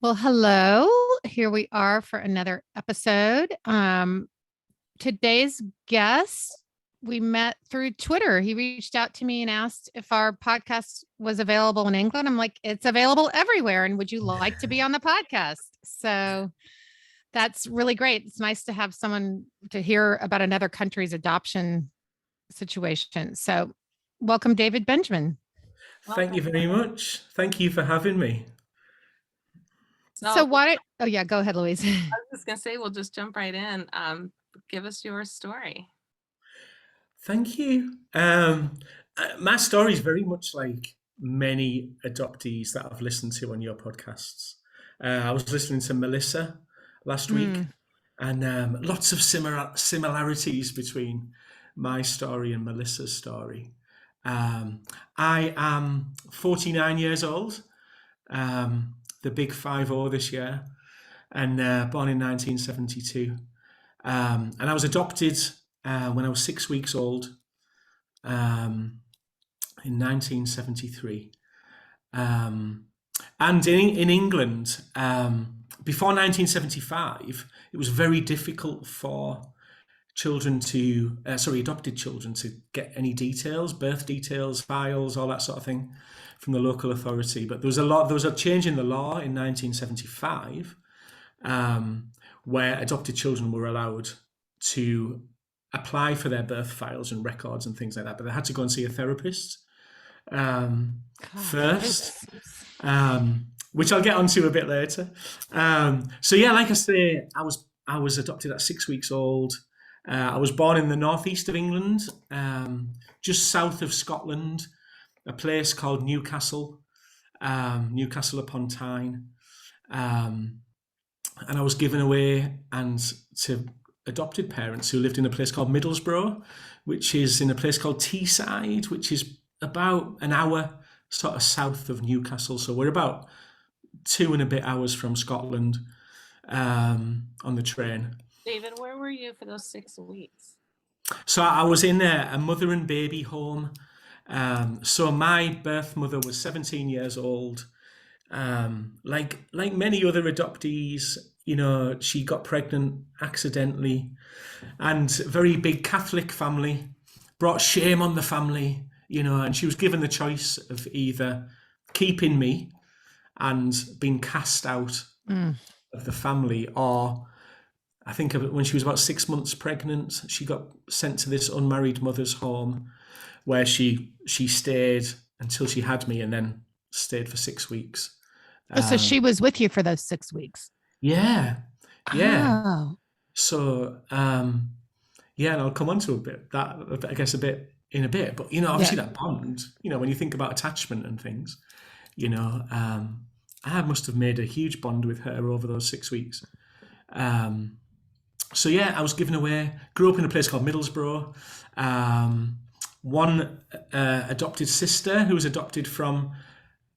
Well, hello. Here we are for another episode. Today's guest, we met through Twitter. He reached out to me and asked if our podcast was available in England. I'm like, it's available everywhere. And would you like to be on the podcast? So that's really great. It's nice to have someone to hear about another country's adoption situation. So welcome, David Benjamin. Thank you very much. Thank you for having me. So oh yeah, go ahead, Louise. I was just gonna say, we'll just jump right in. Give us your story. Thank you. My story is very much like many adoptees that I've listened to on your podcasts. I was listening to Melissa last week, and lots of similarities between my story and Melissa's story. I am 49 years old, the big 50 this year, and born in 1972. And I was adopted when I was 6 weeks old in 1973. And in England, before 1975, it was very difficult for adopted children to get any details, birth details, files, all that sort of thing from the local authority. But there was a change in the law in 1975 where adopted children were allowed to apply for their birth files and records and things like that, but they had to go and see a therapist first, which I'll get onto a bit later. So yeah, like I say, I was adopted at 6 weeks old. I was born in the northeast of England, just south of Scotland, a place called Newcastle upon Tyne. And I was given away to adopted parents who lived in a place called Middlesbrough, which is in a place called Teesside, which is about an hour sort of south of Newcastle. So we're about 2 and a bit hours from Scotland on the train. David, where were you for those 6 weeks? So I was in a mother and baby home. So my birth mother was 17 years old. Like many other adoptees, she got pregnant accidentally, and very big Catholic family, brought shame on the family, and she was given the choice of either keeping me and being cast out of the family, or I think when she was about 6 months pregnant, she got sent to this unmarried mother's home where she stayed until she had me, and then stayed for 6 weeks. So she was with you for those 6 weeks. Yeah. Oh. So, and I'll come on to a bit in a bit, but, obviously that bond, when you think about attachment and things, I must have made a huge bond with her over those 6 weeks. So yeah, I was given away, grew up in a place called Middlesbrough. One adopted sister who was adopted from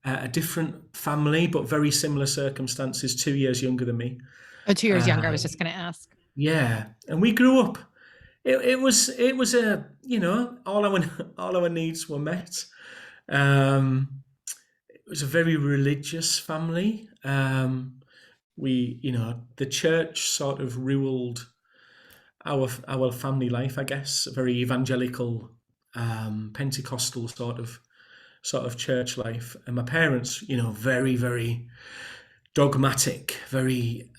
a different family, but very similar circumstances, 2 years younger than me. Oh, 2 years younger. I was just going to ask. Yeah. And we grew up. It was a, all our needs were met. It was a very religious family. The church sort of ruled our family life, I guess, a very evangelical, Pentecostal sort of church life. And my parents, very, very dogmatic, very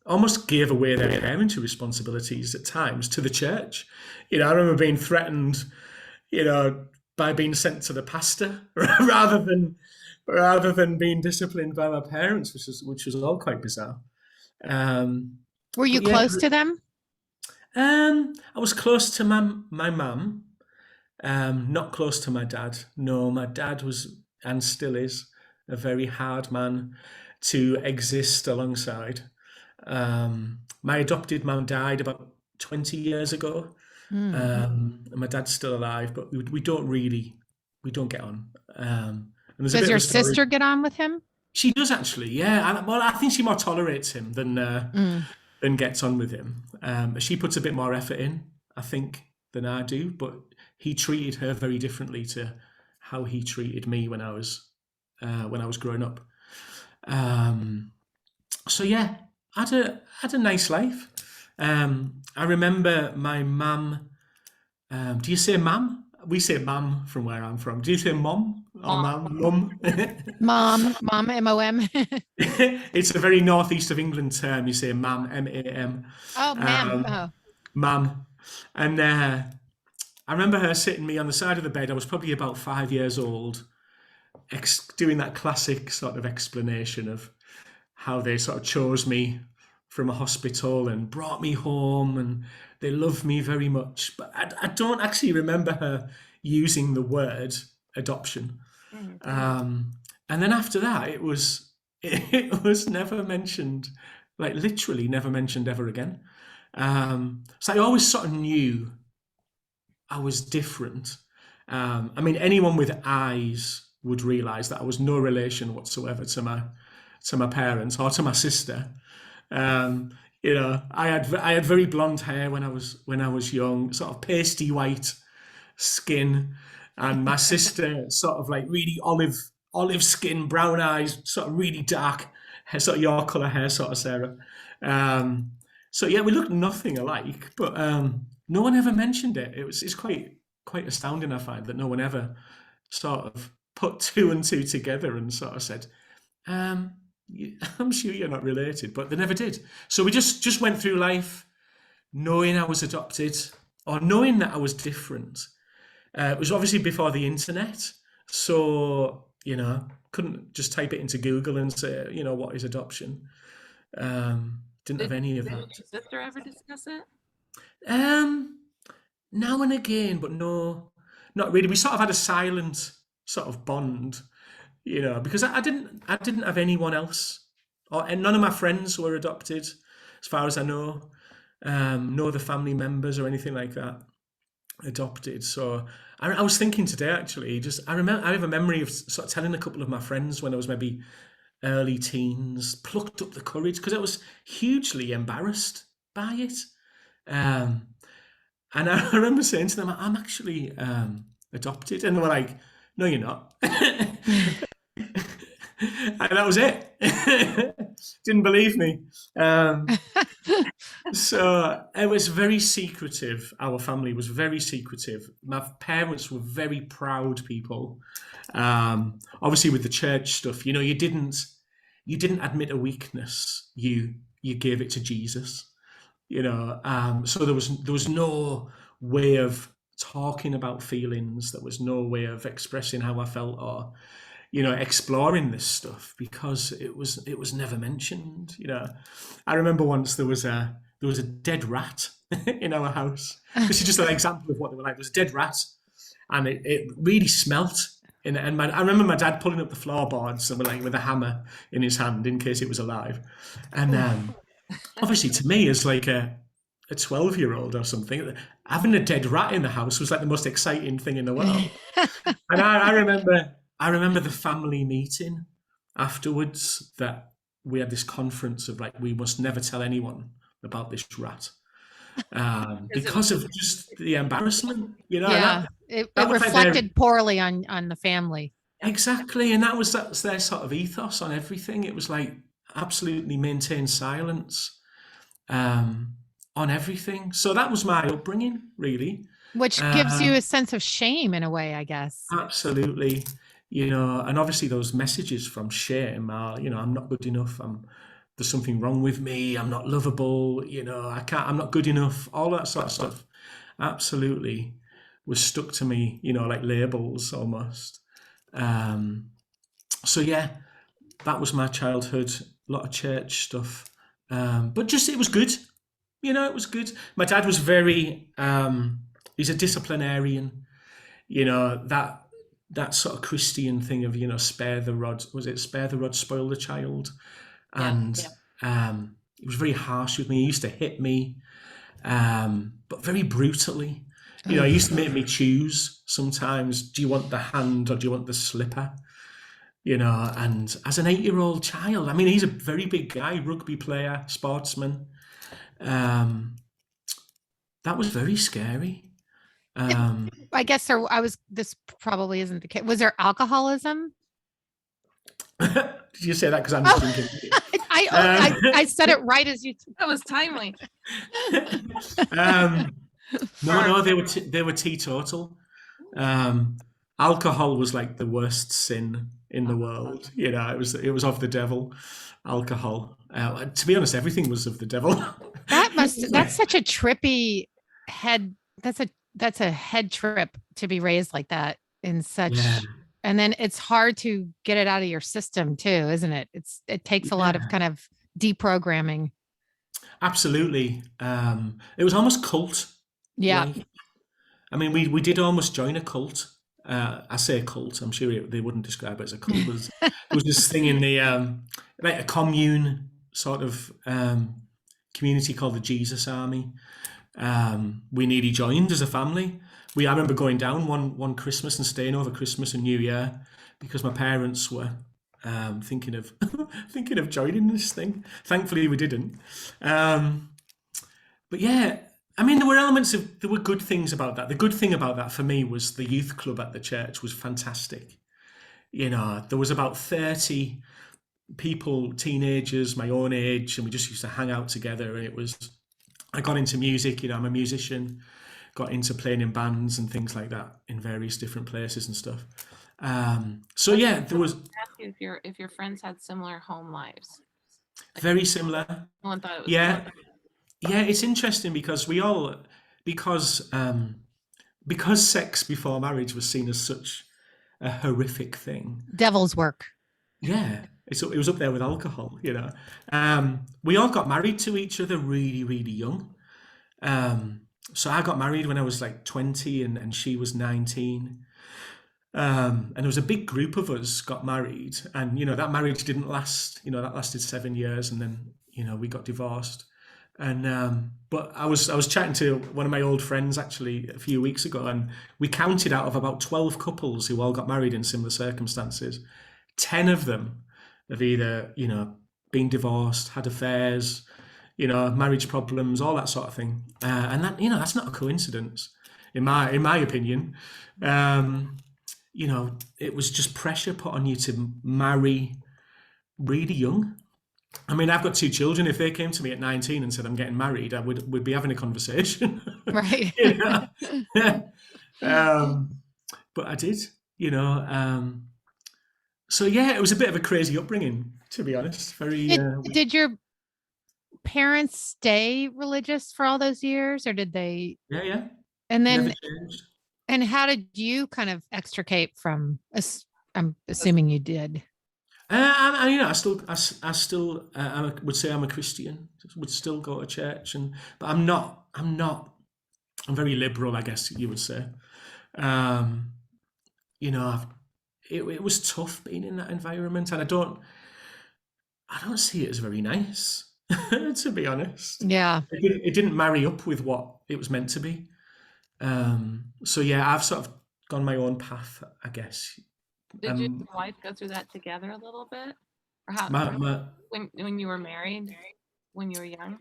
almost gave away their parenting responsibilities at times to the church. I remember being threatened, by being sent to the pastor rather than being disciplined by my parents, which was all quite bizarre. Were you close to them? I was close to my mum, not close to my dad. No, my dad was, and still is, a very hard man to exist alongside. My adopted mum died about 20 years ago. And my dad's still alive, but we don't get on. Does your sister get on with him? She does, actually, yeah. I think she more tolerates him than gets on with him. She puts a bit more effort in, I think, than I do, but he treated her very differently to how he treated me when I was growing up. So yeah, had a nice life. I remember my mum. Do you say mum? We say mum from where I'm from. Do you say mom or Mom. mum? Mom, M-O-M. It's a very northeast of England term. You say mam, M-A-M, Oh, ma'am. Oh, mam. And I remember her sitting me on the side of the bed. I was probably about 5 years old, doing that classic sort of explanation of how they sort of chose me from a hospital and brought me home, and they love me very much. But I don't actually remember her using the word adoption. And then after that, it was never mentioned, like literally never mentioned ever again. So I always sort of knew I was different. I mean, anyone with eyes would realise that I was no relation whatsoever to my parents or to my sister. You know, I had very blonde hair when I was young, sort of pasty white skin, and my sister sort of like really olive skin, brown eyes, sort of really dark hair, sort of your colour hair, sort of Sarah. So yeah, we looked nothing alike, but no one ever mentioned it. It's quite astounding, I find, that no one ever sort of put two and two together and sort of said, I'm sure you're not related, but they never did. So we just went through life knowing I was adopted or knowing that I was different. It was obviously before the internet, so you know, couldn't just type it into Google and say, you know, what is adoption. Didn't have any of Did that. your sister ever discuss it? Now and again, but no, not really. We sort of had a silent sort of bond, you know, because I didn't have anyone else, and none of my friends were adopted, as far as I know. No other family members or anything like that adopted. So I was thinking today, actually, I have a memory of sort of telling a couple of my friends when I was maybe early teens, plucked up the courage because I was hugely embarrassed by it. Um, and I remember saying to them, I'm actually adopted. And they were like, no, you're not. And that was it. Didn't believe me. So it was very secretive. Our family was very secretive. My parents were very proud people. Obviously, with the church stuff, you know, you didn't admit a weakness. You gave it to Jesus. You know, so there was no way of talking about feelings. There was no way of expressing how I felt or, you know, exploring this stuff because it was never mentioned. You know, I remember once there was a dead rat in our house. This is just an example of what they were like. There was a dead rat, and it really smelt. I remember my dad pulling up the floorboards and like with a hammer in his hand in case it was alive. And obviously, to me, as like a 12-year-old or something, having a dead rat in the house was like the most exciting thing in the world. And I remember the family meeting afterwards, that we had this conference of like, we must never tell anyone about this rat because of just the embarrassment, you know. yeah. It That was like reflected poorly on the family. exactly, and that's their sort of ethos on everything. It was like absolutely maintain silence on everything. So that was my upbringing, really. Which gives you a sense of shame in a way, I guess. Absolutely. You know, and obviously those messages from shame are, you know, I'm not good enough. There's something wrong with me. I'm not lovable. You know, I'm not good enough. All that sort of stuff absolutely was stuck to me, you know, like labels almost. So yeah, that was my childhood. A lot of church stuff. But just, it was good. You know, it was good. My dad was very, he's a disciplinarian. You know, that sort of Christian thing of, you know, spare the rod, was it spare the rod, spoil the child? And he was very harsh with me. He used to hit me, but very brutally. You know, he used to make me choose sometimes, do you want the hand or do you want the slipper? You know, and as an 8-year-old child, I mean, he's a very big guy, rugby player, sportsman. That was very scary. I guess this probably isn't the case. Was there alcoholism? Did you say that because I'm just drinking? I said it right as you. That was timely. No, they were teetotal. Alcohol was like the worst sin in the world. You know, it was of the devil. Alcohol. To be honest, everything was of the devil. That's such a trippy head. That's a head trip to be raised like that in such. Yeah. And then it's hard to get it out of your system too, isn't it? It takes a lot of kind of deprogramming. Absolutely. It was almost cult. Yeah. Like, I mean, we did almost join a cult. I say cult. I'm sure they wouldn't describe it as a cult. There was this thing in the like a commune sort of community called the Jesus Army. We nearly joined as a family. I remember going down one Christmas and staying over Christmas and New Year because my parents were thinking of joining this thing. Thankfully, we didn't. But yeah, I mean, there were good things about that. The good thing about that for me was the youth club at the church was fantastic. You know, there was about 30 people, teenagers, my own age, and we just used to hang out together. And I got into music, you know, I'm a musician, got into playing in bands and things like that in various different places and stuff. So yeah, there was. Ask you if your friends had similar home lives. Very similar. No one thought it was. Yeah. Yeah, it's interesting because because sex before marriage was seen as such a horrific thing. Devil's work. Yeah, it was up there with alcohol, you know. We all got married to each other really, really young. So I got married when I was like 20 and she was 19. And there was a big group of us got married, and you know that marriage didn't last. You know, that lasted 7 years, and then you know we got divorced. And but I was chatting to one of my old friends actually a few weeks ago, and we counted out of about 12 couples who all got married in similar circumstances, 10 of them have either you know been divorced, had affairs, you know, marriage problems, all that sort of thing. And that you know that's not a coincidence, in my opinion. You know, it was just pressure put on you to marry really young. I mean, I've got 2 children. If they came to me at 19 and said I'm getting married, we'd be having a conversation. Right. But I did, you know. So yeah, it was a bit of a crazy upbringing, to be honest. Did your parents stay religious for all those years, or did they? Yeah. And then, Never changed. and how did you kind of extricate from? I'm assuming you did. You know, I would say I'm a Christian. Would still go to church, but I'm not. I'm very liberal, I guess you would say. You know, it was tough being in that environment, and I don't see it as very nice, to be honest. Yeah. It didn't marry up with what it was meant to be. So yeah, I've sort of gone my own path, I guess. Did you and your wife go through that together a little bit? Or how when you were married, when you were young?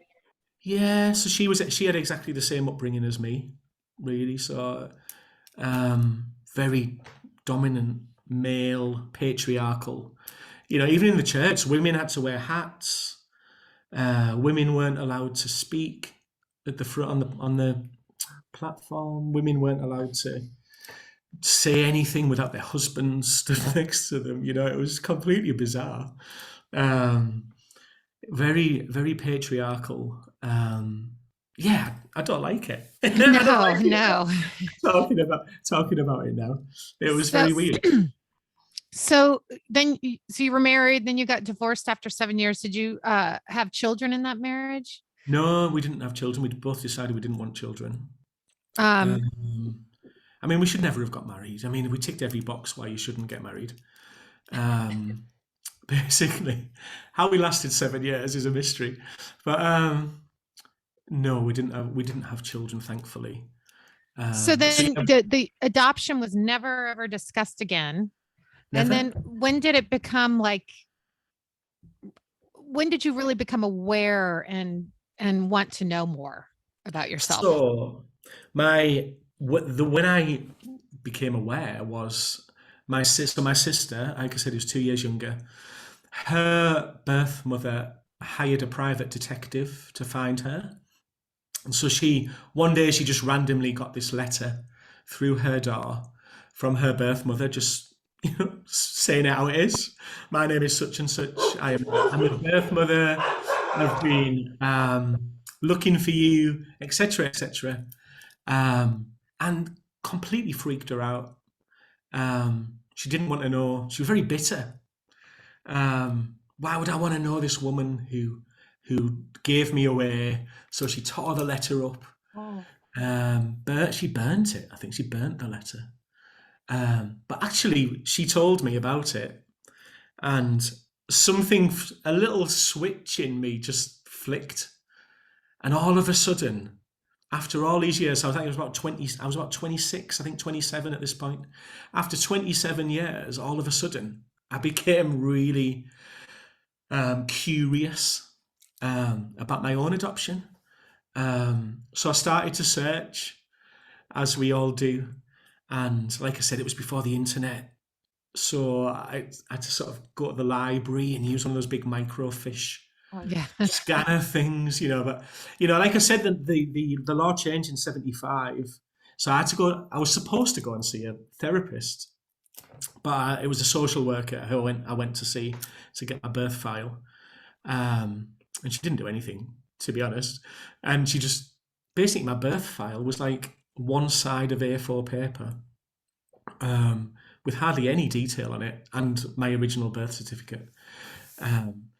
Yeah, so she had exactly the same upbringing as me, really. So very dominant, male, patriarchal. You know, even in the church, women had to wear hats. Women weren't allowed to speak at the front on the platform. Women weren't allowed to say anything without their husbands stood next to them. You know, it was completely bizarre. Very, very patriarchal. Yeah, I don't like it. No. Talking about it now, it was very weird. So you were married, then you got divorced after 7 years. Did you have children in that marriage? No, we didn't have children. We both decided we didn't want children. I mean, we should never have got married. I mean, we ticked every box why you shouldn't get married. Basically, how we lasted 7 years is a mystery. But no, we didn't have children, thankfully. So then the adoption was never ever discussed again. Never? And then when did it become like? When did you really become aware and want to know more about yourself? So when I became aware was my sister, like I said, who's 2 years younger, her birth mother hired a private detective to find her. And so one day she just randomly got this letter through her door from her birth mother, just, saying it how it is. My name is such and such. I'm the birth mother. I've been looking for you, etc., etc. And completely freaked her out. She didn't want to know. She was very bitter. Why would I want to know this woman who gave me away? So she tore the letter up. Oh. But she burnt it. I think she burnt the letter. But actually, she told me about it, and a little switch in me just flicked, and all of a sudden, after all these years, I was about 26, I think 27 at this point. After 27 years, all of a sudden, I became really curious about my own adoption. So I started to search, as we all do. And like I said, it was before the internet. So I had to sort of go to the library and use one of those big microfiche scanner things, But, like I said, the law changed in 75. So I was supposed to go and see a therapist, but it was a social worker who I went to see to get my birth file. And she didn't do anything, to be honest. And she just, basically my birth file was like one side of A4 paper with hardly any detail on it, and my original birth certificate.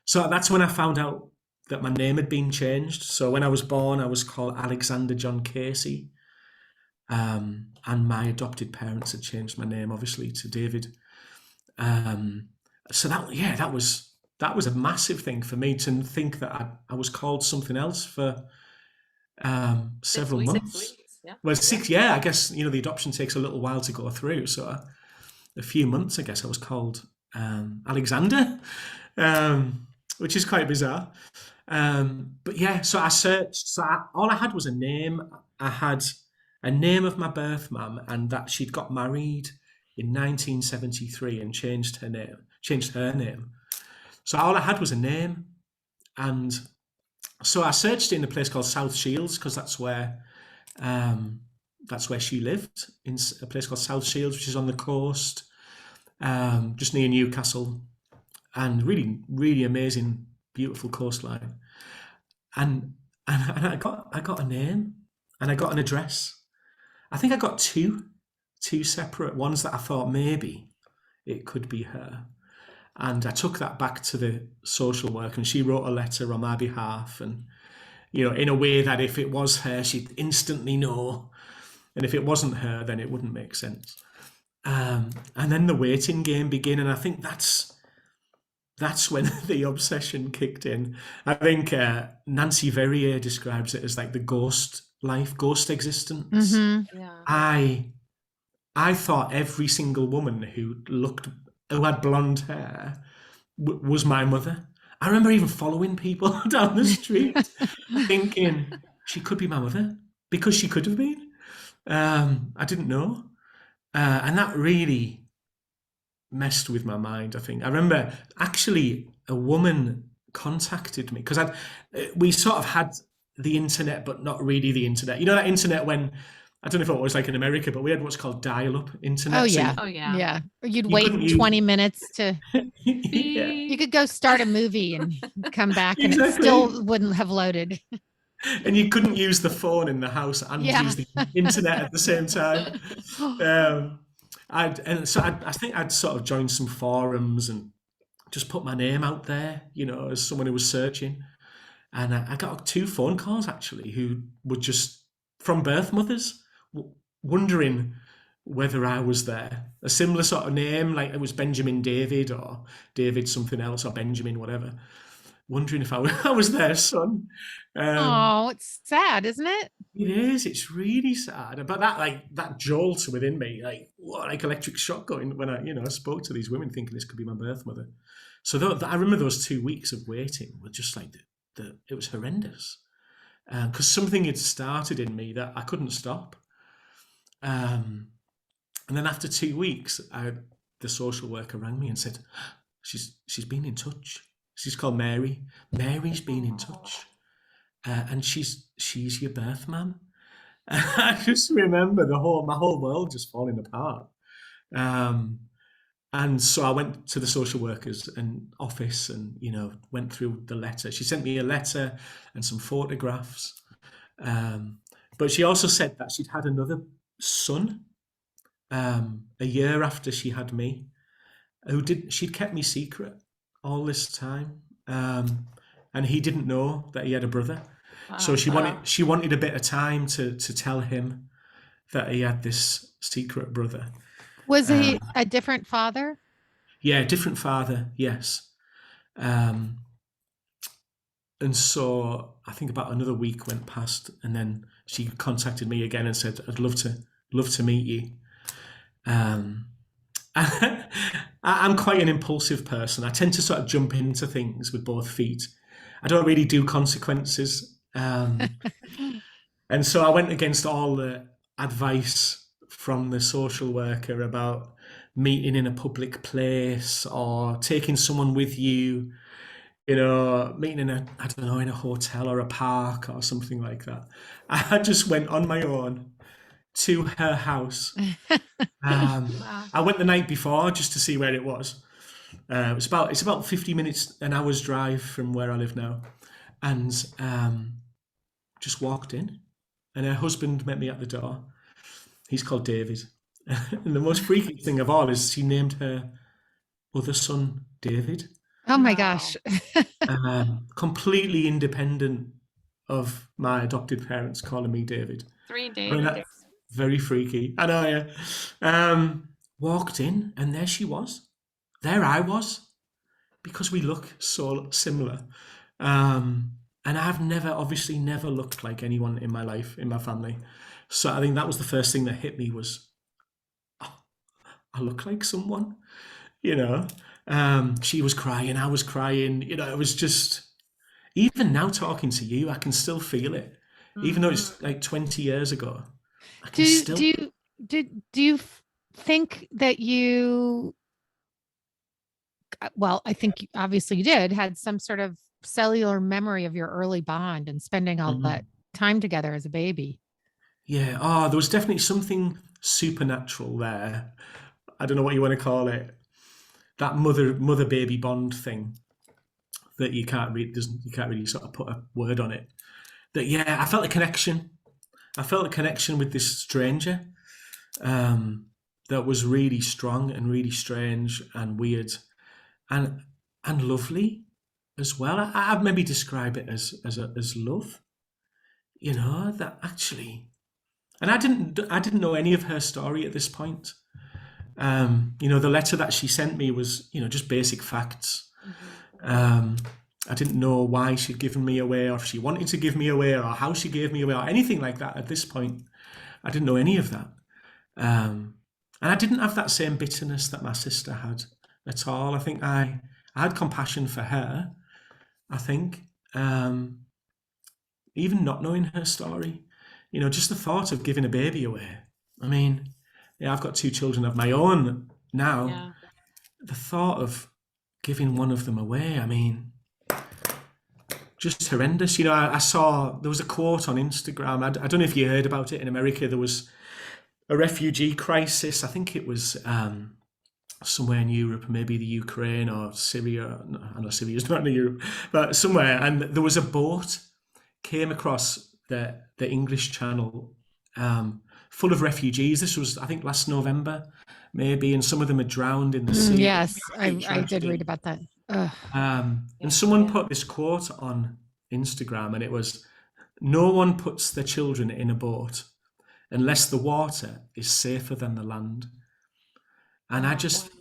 So that's when I found out that my name had been changed. So when I was born, I was called Alexander John Casey. And my adopted parents had changed my name, obviously, to David. So that was a massive thing for me, to think that I was called something else for several months. 6 weeks, yeah. Well, 6, yeah, I guess, the adoption takes a little while to go through. So a few months, I guess I was called Alexander, which is quite bizarre. But yeah, so I searched. So all I had was a name. I had a name of my birth mum, and that she'd got married in 1973 and changed her name. So all I had was a name. And so I searched in a place called South Shields, because that's where she lived, in a place called South Shields, which is on the coast, just near Newcastle, and really, really amazing, beautiful coastline. And I got a name, and I got an address. I think I got two separate ones that I thought maybe it could be her. And I took that back to the social worker, and she wrote a letter on my behalf, and in a way that if it was her, she'd instantly know, and if it wasn't her, then it wouldn't make sense. And then the waiting game began, and I think that's when the obsession kicked in. I think Nancy Verrier describes it as like the ghost life, ghost existence. Mm-hmm. Yeah. I thought every single woman who had blonde hair was my mother. I remember even following people down the street, thinking she could be my mother, because she could have been. I didn't know. And that really messed with my mind, I think. I remember actually a woman contacted me, because we sort of had the internet, but not really the internet. That internet when, I don't know if it was like in America, but we had what's called dial-up internet. Oh, yeah. Yeah. Or you'd wait 20 minutes to... Yeah. You could go start a movie and come back, and Exactly. it still wouldn't have loaded. And you couldn't use the phone in the house and use the internet at the same time. I think I'd sort of joined some forums and just put my name out there, as someone who was searching. And I got 2 phone calls, actually, who were just from birth mothers, wondering whether I was there. A similar sort of name, like it was Benjamin David or David something else or Benjamin whatever, wondering if I was their son. It's sad, isn't it? It is. It's really sad. But that jolt within me, like electric shock going when I spoke to these women, thinking this could be my birth mother. So I remember those 2 weeks of waiting were just like it was horrendous, because something had started in me that I couldn't stop. And then after 2 weeks, the social worker rang me and said, she's been in touch. She's called Mary. Mary's been in touch. And she's your birth mum. I just remember my whole world just falling apart. And so I went to the social worker's office and, went through the letter. She sent me a letter and some photographs. But she also said that she'd had another son a year after she had me, she'd kept me secret all this time. And he didn't know that he had a brother. So she wanted a bit of time to tell him that he had this secret brother. Was he a different father? Yeah, different father, yes. And so I think about another week went past, and then she contacted me again and said, I'd love to meet you. I'm quite an impulsive person. I tend to sort of jump into things with both feet. I don't really do consequences. And so I went against all the advice from the social worker about meeting in a public place or taking someone with you, meeting in a hotel or a park or something like that. I just went on my own to her house. Wow. I went the night before just to see where it was. It's about 50 minutes, an hour's drive from where I live now, and just walked in, and her husband met me at the door. He's called David, and the most freaky thing of all is she named her other son David. Oh my gosh! Completely independent of my adopted parents calling me David. 3 days. I mean, that's very freaky. I know. Yeah. Walked in, and there she was. There I was, because we look so similar. And I've obviously never looked like anyone in my life, in my family. So I think that was the first thing that hit me was, oh, I look like someone, She was crying, I was crying, it was just, even now talking to you, I can still feel it. Even though it's like 20 years ago. I can still... Do you think that you, well, I think obviously you had some sort of cellular memory of your early bond and spending all that time together as a baby? Yeah. Oh, there was definitely something supernatural there. I don't know what you want to call it. That mother baby bond thing that you can't really sort of put a word on it. That, yeah, I felt a connection. I felt a connection with this stranger that was really strong and really strange and weird and lovely as well. I'd maybe describe it as love, that actually. And I didn't know any of her story at this point. The letter that she sent me was, just basic facts. I didn't know why she'd given me away, or if she wanted to give me away, or how she gave me away, or anything like that at this point. I didn't know any of that. And I didn't have that same bitterness that my sister had at all. I think I had compassion for her, I think. Even not knowing her story, just the thought of giving a baby away. I mean, yeah, I've got 2 children of my own now. Yeah. The thought of giving one of them away, I mean, just horrendous. I saw, there was a quote on Instagram. I don't know if you heard about it in America. There was a refugee crisis. I think it was somewhere in Europe, maybe the Ukraine or Syria. No, I know Syria's not in Europe, but somewhere. And there was a boat came across the English Channel full of refugees. This was, I think, last November, maybe, and some of them had drowned in the sea. Yes, I did read about that. And someone put this quote on Instagram, and it was, "No one puts their children in a boat unless the water is safer than the land." And I just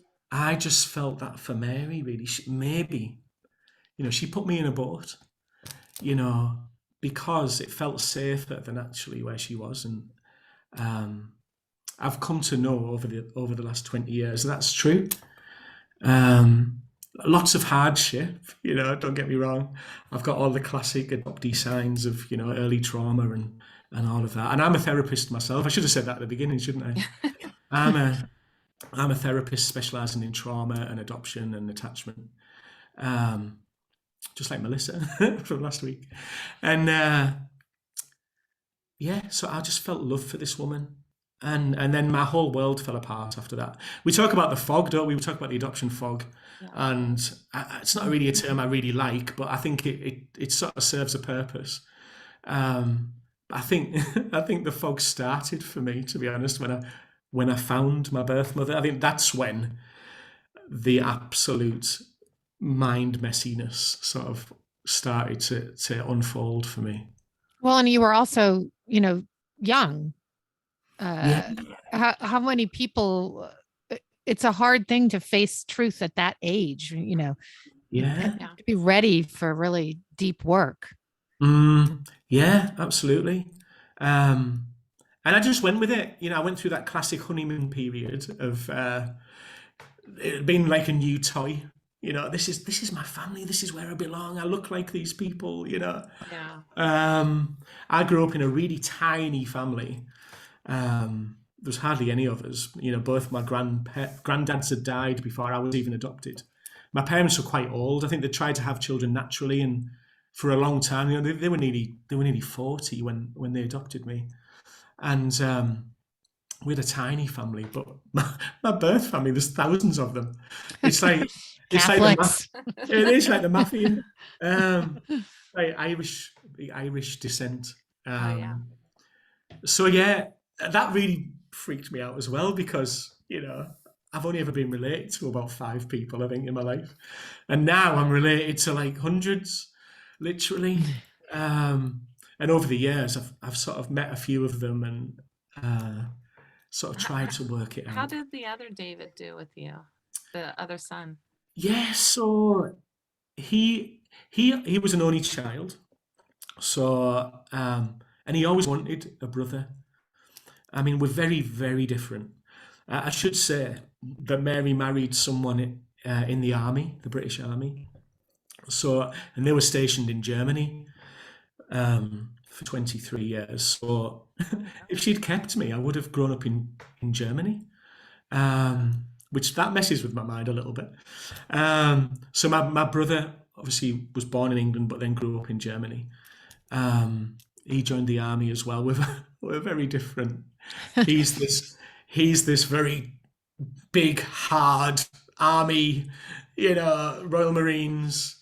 felt that for Mary, really. Maybe, she put me in a boat, because it felt safer than actually where she was. And I've come to know over the last 20 years that's true. Lots of hardship, don't get me wrong. I've got all the classic adoptee signs of, early trauma and all of that. And I'm a therapist myself. I should have said that at the beginning, shouldn't I? I'm a therapist specialising in trauma and adoption and attachment, just like Melissa from last week. And so I just felt love for this woman. And then my whole world fell apart after that. We talk about the fog, don't we? We talk about the adoption fog. Yeah. And it's not really a term I really like, but I think it sort of serves a purpose. I think the fog started for me, to be honest, when I found my birth mother. I think that's when the absolute mind messiness sort of started to unfold for me. Well, and you were also, young. How many people? It's a hard thing to face truth at that age, Yeah. To be ready for really deep work. Yeah, absolutely. And I just went with it. I went through that classic honeymoon period of it being like a new toy. This is my family. This is where I belong. I look like these people. Yeah. I grew up in a really tiny family. There's hardly any of us. Both my granddads had died before I was even adopted. My parents were quite old. I think they tried to have children naturally, and for a long time, they were nearly 40 when they adopted me. And we had a tiny family, but my birth family, there's thousands of them. It's like it is like the mafia. Like Irish descent. So yeah, that really freaked me out as well, because I've only ever been related to about 5 people, I think, in my life, and now I'm related to like hundreds, literally. And over the years, I've sort of met a few of them and sort of tried to work it out. How did the other David do with you, the other son? Yeah, so he was an only child, so and he always wanted a brother. I mean, we're very, very different. I should say that Mary married someone in the army, the British Army. So, and they were stationed in Germany for 23 years. So if she'd kept me, I would have grown up in Germany, which that messes with my mind a little bit. So my brother obviously was born in England, but then grew up in Germany. He joined the army as well. We're very different. He's this very big, hard army, Royal Marines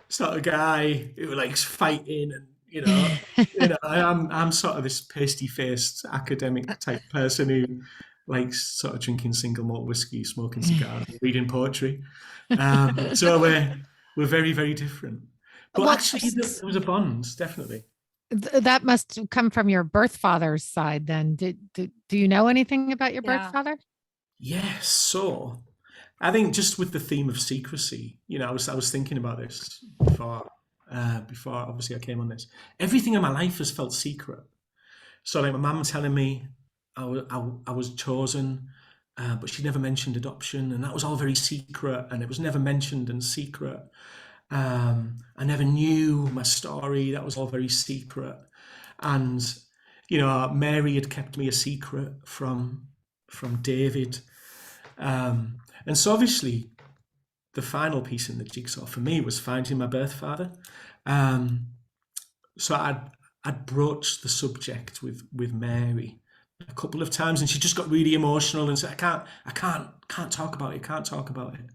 sort of guy who likes fighting, and I'm sort of this pasty-faced academic type person who likes sort of drinking single malt whiskey, smoking cigars, reading poetry. So we're very, very different. But actually, there was a bond, definitely. That must come from your birth father's side then. Do you know anything about your birth father? Yes. So I think just with the theme of secrecy, I was thinking about this before obviously I came on this. Everything in my life has felt secret. So like my mum telling me I was chosen, but she never mentioned adoption, and that was all very secret, and it was never mentioned and secret. I never knew my story. That was all very secret. And, Mary had kept me a secret from David. And so obviously the final piece in the jigsaw for me was finding my birth father. So I'd broached the subject with Mary a couple of times, and she just got really emotional and said, I can't talk about it. Can't talk about it.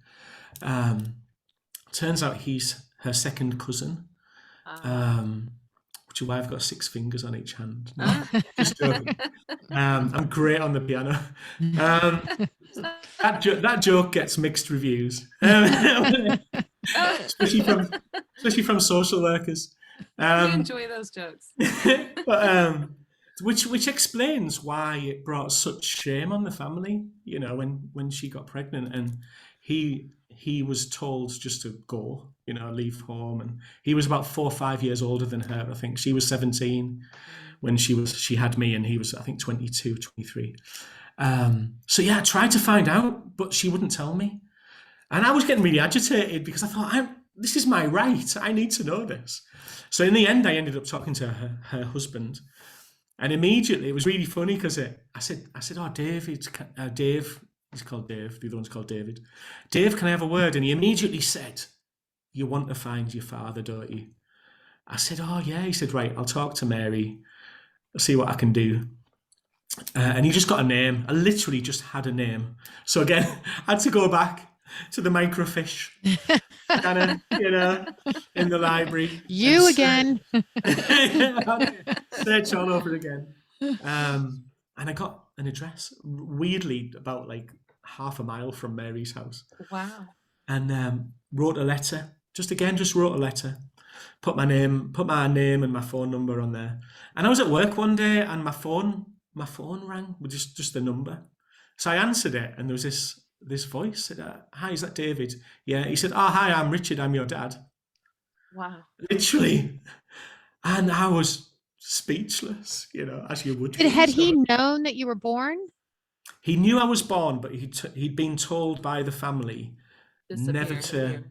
Turns out he's her second cousin, which is why I've got 6 fingers on each hand. No, just joking. I'm great on the piano. That joke gets mixed reviews, especially from social workers. We enjoy those jokes. But which explains why it brought such shame on the family, when she got pregnant, and he was told just to go, leave home. And he was about 4 or 5 years older than her. I think she was 17 when she had me, and he was, I think, 22, 23. So yeah, I tried to find out, but she wouldn't tell me. And I was getting really agitated because I thought, this is my right. I need to know this. So in the end, I ended up talking to her husband. And immediately, it was really funny because I said, oh, Dave, He's called Dave. The other one's called David. Dave, can I have a word? And he immediately said, you want to find your father, don't you? I said, oh, yeah. He said, right, I'll talk to Mary. I'll see what I can do. And he just got a name. I literally just had a name. So again, I had to go back to the microfiche, kind of, in the library. You again. Search all over again. And I got an address, weirdly, about like half a mile from Mary's house. Wow. And wrote a letter. Just wrote a letter. Put my name and my phone number on there. And I was at work one day, and my phone rang with just the number. So I answered it, and there was this voice said, hi, is that David? Yeah. He said, oh, hi, I'm Richard. I'm your dad. Wow. Literally. And I was speechless, as you would. Had he known that you were born? He knew I was born, but he'd been told by the family never to.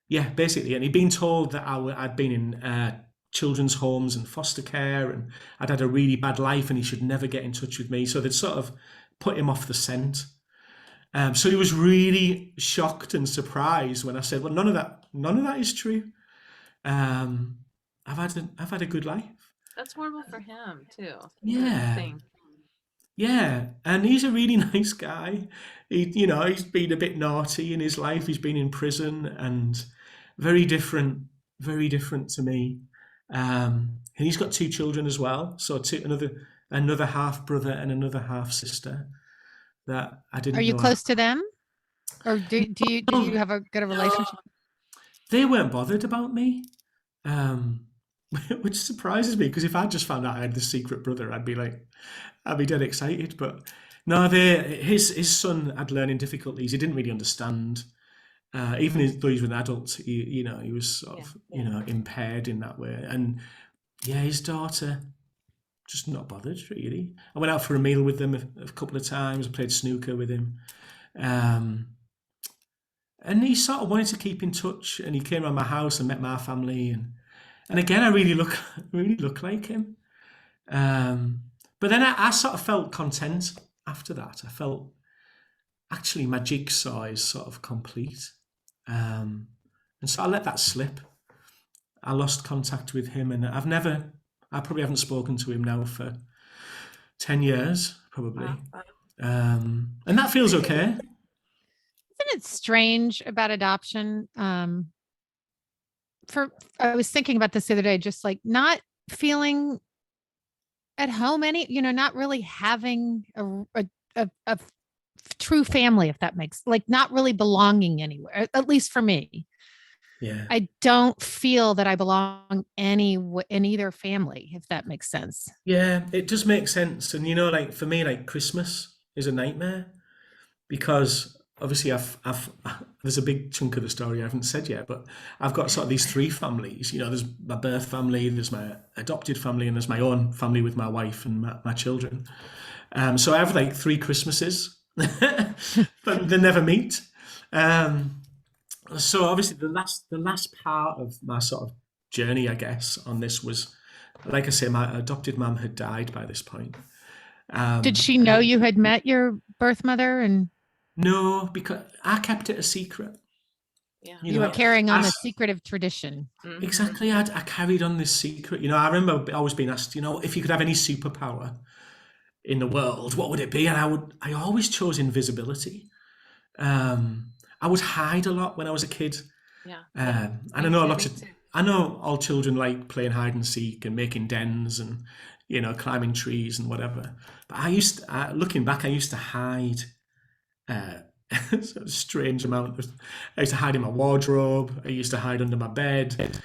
Yeah, basically. And he'd been told that I'd been in children's homes and foster care, and I'd had a really bad life, and he should never get in touch with me. So they'd sort of put him off the scent. So he was really shocked and surprised when I said, well, none of that is true. I've had a good life. That's horrible for him too. Yeah. Yeah, and he's a really nice guy. He's been a bit naughty in his life. He's been in prison, and very different to me. And he's got 2 children as well. So another half brother and another half sister that I didn't know. Are you close to them? Or do you have a good relationship? They weren't bothered about me. Which surprises me, because if I just found out I had this secret brother, I'd be dead excited. But no, his son had learning difficulties. He didn't really understand. Even though he was an adult, he was sort of impaired in that way. And yeah, his daughter just not bothered really. I went out for a meal with them a couple of times. I played snooker with him, and he sort of wanted to keep in touch. And he came around my house and met my family, and again, I really look like him. But then I sort of felt content after that. I felt actually my jigsaw is sort of complete. And so I let that slip. I lost contact with him, and I probably haven't spoken to him now for 10 years, probably. And that feels okay. Isn't it strange about adoption? I was thinking about this the other day, just like not feeling at home not really having a true family, if that makes, like, not really belonging anywhere, at least for me. Yeah. I don't feel that I belong in either family, if that makes sense. Yeah, it does make sense. And like for me, like Christmas is a nightmare, because obviously there's a big chunk of the story I haven't said yet, but I've got sort of these 3 families. There's my birth family, there's my adopted family, and there's my own family with my wife and my children. So I have like 3 Christmases, but they never meet. So obviously the last part of my sort of journey, I guess, on this was, like I say, my adopted mum had died by this point. Did she know you had met your birth mother? And no, because I kept it a secret. Yeah. You were carrying on a secretive tradition. Exactly. I carried on this secret. I remember always being asked, if you could have any superpower in the world, what would it be? And I always chose invisibility. I would hide a lot when I was a kid. Yeah. And I know all children like playing hide and seek and making dens and, climbing trees and whatever. But looking back, I used to hide a strange amount. I used to hide in my wardrobe. I used to hide under my bed.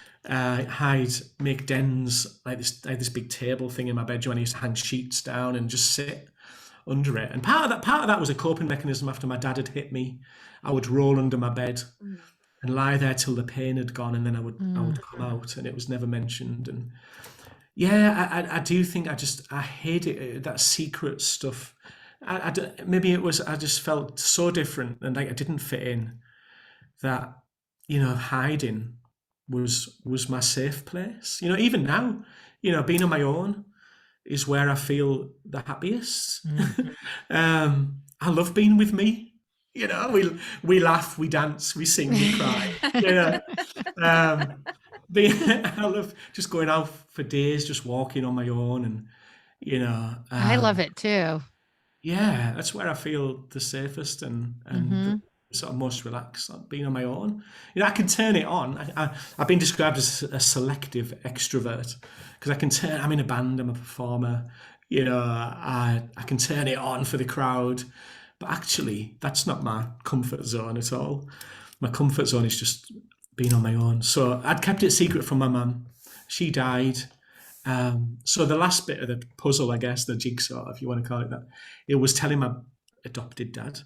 Make dens, like this big table thing in my bedroom. I used to hang sheets down and just sit under it. And part of that was a coping mechanism. After my dad had hit me, I would roll under my bed and lie there till the pain had gone, and then I would come out, and it was never mentioned. And yeah, I do think I hate it, that secret stuff. Maybe it was I just felt so different, and like I didn't fit in, that hiding was my safe place. Even now, being on my own is where I feel the happiest. I love being with me. You know, we laugh, we dance, we sing, we cry. You know, I love just going out for days, just walking on my own, and you know, I love it too. yeah, that's where I feel the safest and the sort of most relaxed, like being on my own. You know, I can turn it on. I've been described as a selective extrovert because I can turn. I'm in a band. I'm a performer. You know, I can turn it on for the crowd, but actually, that's not my comfort zone at all. My comfort zone is just being on my own. So I'd kept it secret from my mum. She died. So the last bit of the puzzle, I guess, the jigsaw, if you want to call it that, it was telling my adopted dad.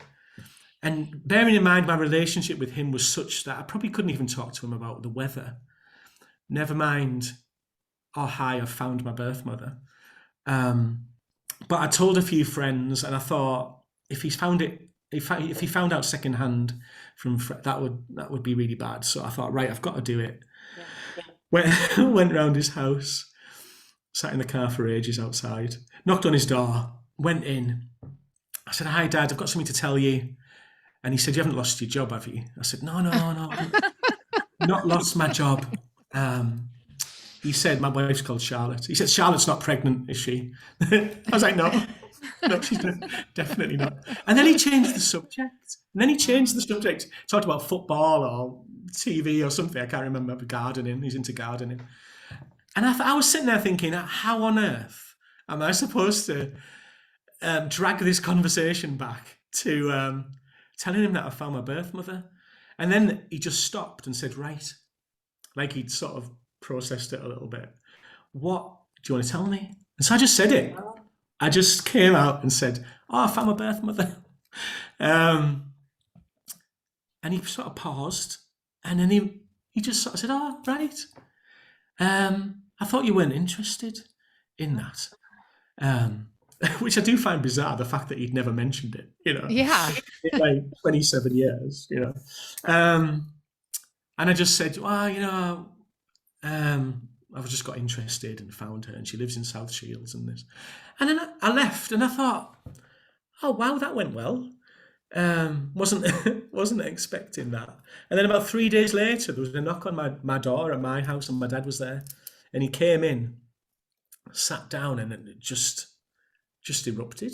And bearing in mind my relationship with him was such that I probably couldn't even talk to him about the weather. Never mind, oh, hi, I've found my birth mother. But I told a few friends, and I thought if he's found it, if he found out secondhand from that would be really bad. So I thought, right, I've got to do it. Went round his house, sat in the car for ages outside, knocked on his door, went in. I said, hi, Dad, I've got something to tell you. And he said, you haven't lost your job, have you? I said, no, not lost my job. He said, my wife's called Charlotte. He said, Charlotte's not pregnant, is she? I was like, no, she's definitely not. And then he changed the subject. Talked about football or TV or something. I can't remember, gardening. He's into gardening. And I was sitting there thinking, how on earth am I supposed to drag this conversation back to telling him that I found my birth mother? And then he just stopped and said, right, like he'd sort of processed it a little bit. What do you want to tell me? And so I just said it. I just came out and said, oh, I found my birth mother. And he sort of paused, and then he just sort of said, oh, right. I thought you weren't interested in that. Which I do find bizarre, the fact that he'd never mentioned it, you know. Yeah. In like 27 years, you know. And I just said, well, you know, I've just got interested and found her, and she lives in South Shields and this. And then I left, and I thought, oh, wow, that went well. Wasn't expecting that. And then about 3 days later, there was a knock on my door at my house, and my dad was there. And he came in, sat down, and it just erupted.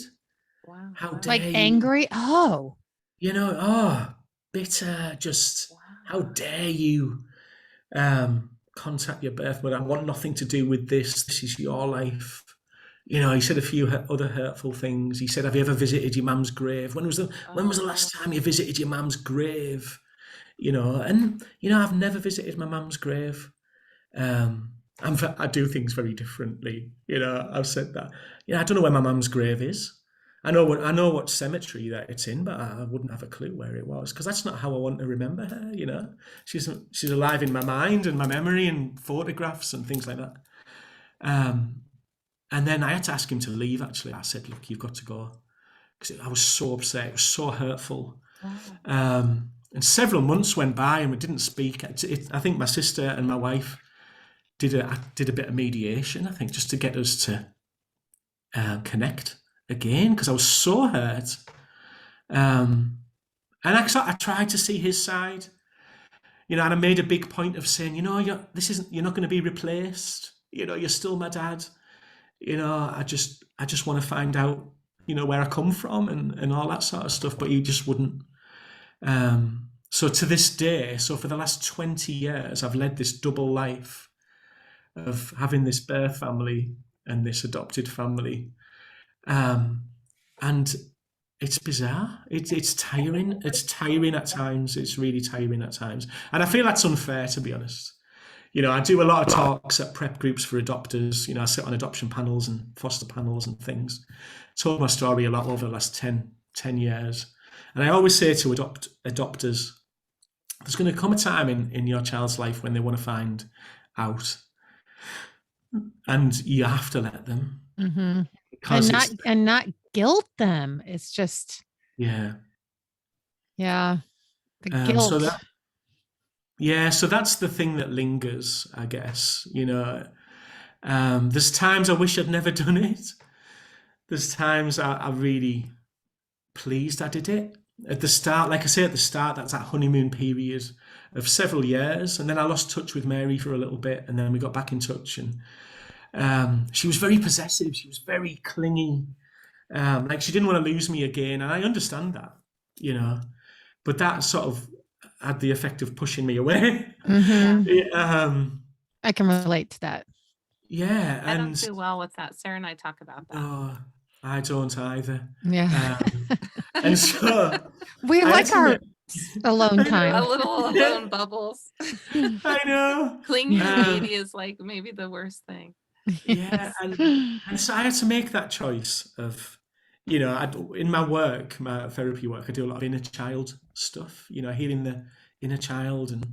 Wow. How dare Like you? angry? Oh. You know, oh, bitter, just how dare you contact your birth mother? I want nothing to do with this. This is your life. You know, he said a few other hurtful things. He said, have you ever visited your mum's grave? When was the last time you visited your mum's grave? You know, and, you know, I've never visited my mum's grave. I do things very differently. You know, I've said that. You know, I don't know where my mum's grave is. I know what cemetery that it's in, but I wouldn't have a clue where it was, because that's not how I want to remember her. You know, she's alive in my mind and my memory and photographs and things like that. And then I had to ask him to leave. Actually, I said, "Look, you've got to go," because I was so upset. It was so hurtful. Wow. And several months went by and we didn't speak. I think my sister and my wife did a bit of mediation, I think, just to get us to connect again, because I was so hurt. And I tried to see his side, you know, and I made a big point of saying, you know, you're not going to be replaced. You know, you're still my dad. You know, I just want to find out, you know, where I come from and all that sort of stuff. But you just wouldn't. So to this day, so for the last 20 years, I've led this double life of having this birth family and this adopted family. And it's bizarre. It's tiring. It's tiring at times. It's really tiring at times. And I feel that's unfair, to be honest. You know, I do a lot of talks at prep groups for adopters. You know, I sit on adoption panels and foster panels and things. Told my story a lot over the last 10 years. And I always say to adopters, there's going to come a time in your child's life when they want to find out. And you have to let them. Mm-hmm. And not guilt them. It's just the guilt. So that's the thing that lingers, I guess. You know, there's times I wish I'd never done it. There's times I'm really pleased I did it. at the start, like I say, at the start, that's that honeymoon period of several years. And then I lost touch with Mary for a little bit, and then we got back in touch. And she was very possessive. She was very clingy. Like she didn't want to lose me again. And I understand that, you know, but that sort of had the effect of pushing me away. I can relate to that. Yeah. I don't do well with that. Sarah and I talk about that. Oh, I don't either. Yeah. And so we like our alone time. A little alone bubbles. I know. Clingy baby is like maybe the worst thing. Yeah. And so I had to make that choice of, you know, in my work, my therapy work, I do a lot of inner child stuff, you know, healing the inner child and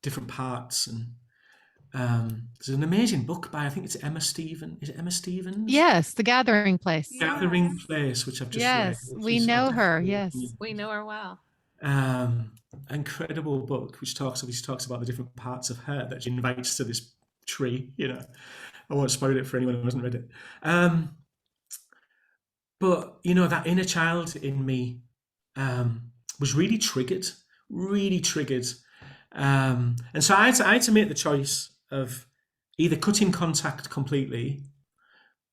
different parts. And there's an amazing book by, I think it's Emma Stevens. Is it Emma Stevens? Yes, The Gathering Place. Gathering Place, which I've just read. Yes, we know her. Yes. We know her well. Incredible book, which talks about the different parts of her that she invites to this tree, you know. I won't spoil it for anyone who hasn't read it. But, you know, that inner child in me was really triggered. And so I had to make the choice of either cutting contact completely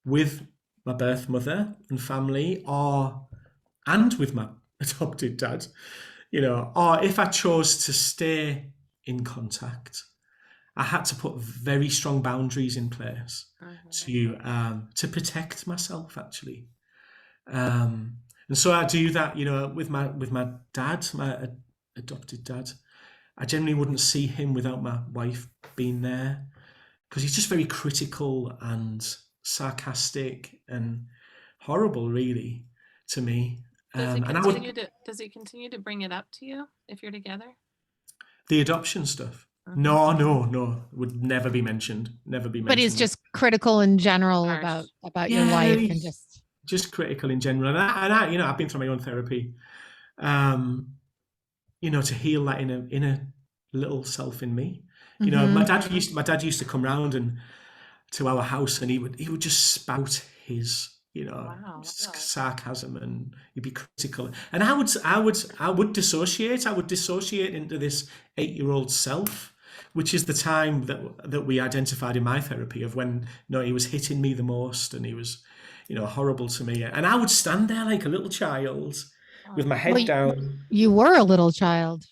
with my birth mother and family and with my adopted dad, you know, or if I chose to stay in contact, I had to put very strong boundaries in place to protect myself, actually. And so I do that, you know, with my dad, my adopted dad. I generally wouldn't see him without my wife being there, because he's just very critical and sarcastic and horrible, really, to me. Does he continue to bring it up to you if you're together? The adoption stuff? No, would never be mentioned. But he's just critical in general about your life and just critical in general. And I, you know, I've been through my own therapy, you know, to heal that inner little self in me. You know, my dad used to come round to our house, and he would just spout his, you know, sarcasm, and he'd be critical. And I would dissociate. I would dissociate into this 8-year-old self, which is the time that we identified in my therapy of when, you know, he was hitting me the most, and he was, you know, horrible to me. And I would stand there like a little child with my head down. You were a little child.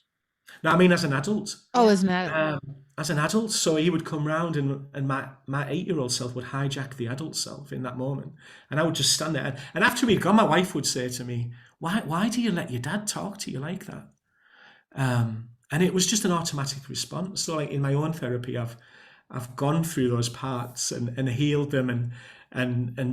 No, I mean as an adult. Oh, as an adult. As an adult. So he would come round, and my 8-year-old self would hijack the adult self in that moment. And I would just stand there. And after we'd gone, my wife would say to me, why do you let your dad talk to you like that? And it was just an automatic response. So like in my own therapy, I've gone through those parts and healed them and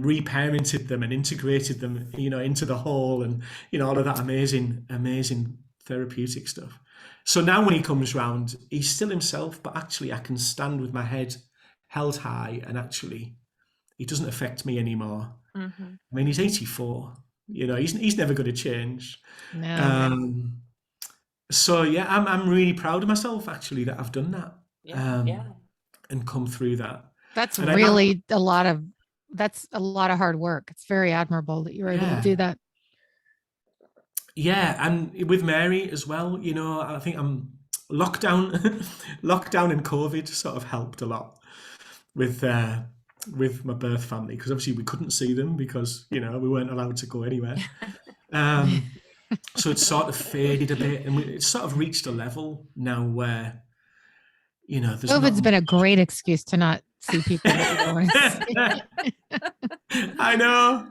reparented them and integrated them, you know, into the whole, and, you know, all of that amazing therapeutic stuff. So now when he comes round, he's still himself, but actually I can stand with my head held high, and actually he doesn't affect me anymore. I mean, he's 84, you know, he's never going to change. No. So yeah, I'm really proud of myself, actually, that I've done that. And come through that. That's really a lot of hard work. It's very admirable that you were able to do that. Yeah, and with Mary as well, you know, I think lockdown and COVID sort of helped a lot with my birth family, because obviously we couldn't see them because, you know, we weren't allowed to go anywhere. So it sort of faded a bit, and it's sort of reached a level now where, you know, COVID's been a great excuse to not see people that you want to see. I know.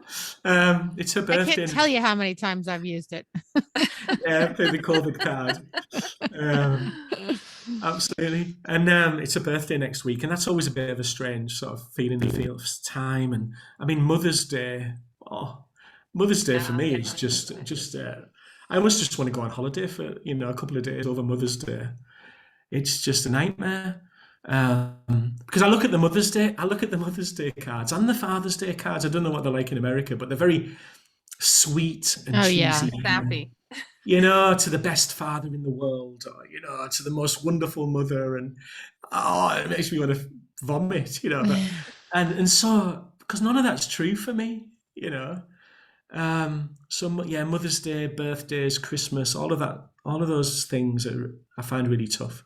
It's her birthday. I can't tell you how many times I've used it. Yeah, play the COVID card. Absolutely. And it's her birthday next week, and that's always a bit of a strange sort of feeling you feel of time. And I mean, Mother's Day for me is just I almost just want to go on holiday for, you know, a couple of days over Mother's Day. It's just a nightmare. Because I look at the Mother's Day cards and the Father's Day cards. I don't know what they're like in America, but they're very sweet and cheesy. Sappy. You know, to the best father in the world, or, you know, to the most wonderful mother, and it makes me want to vomit, you know. But, and so, because none of that's true for me, you know. So yeah, Mother's Day, birthdays, Christmas, all of that, all of those things I find really tough.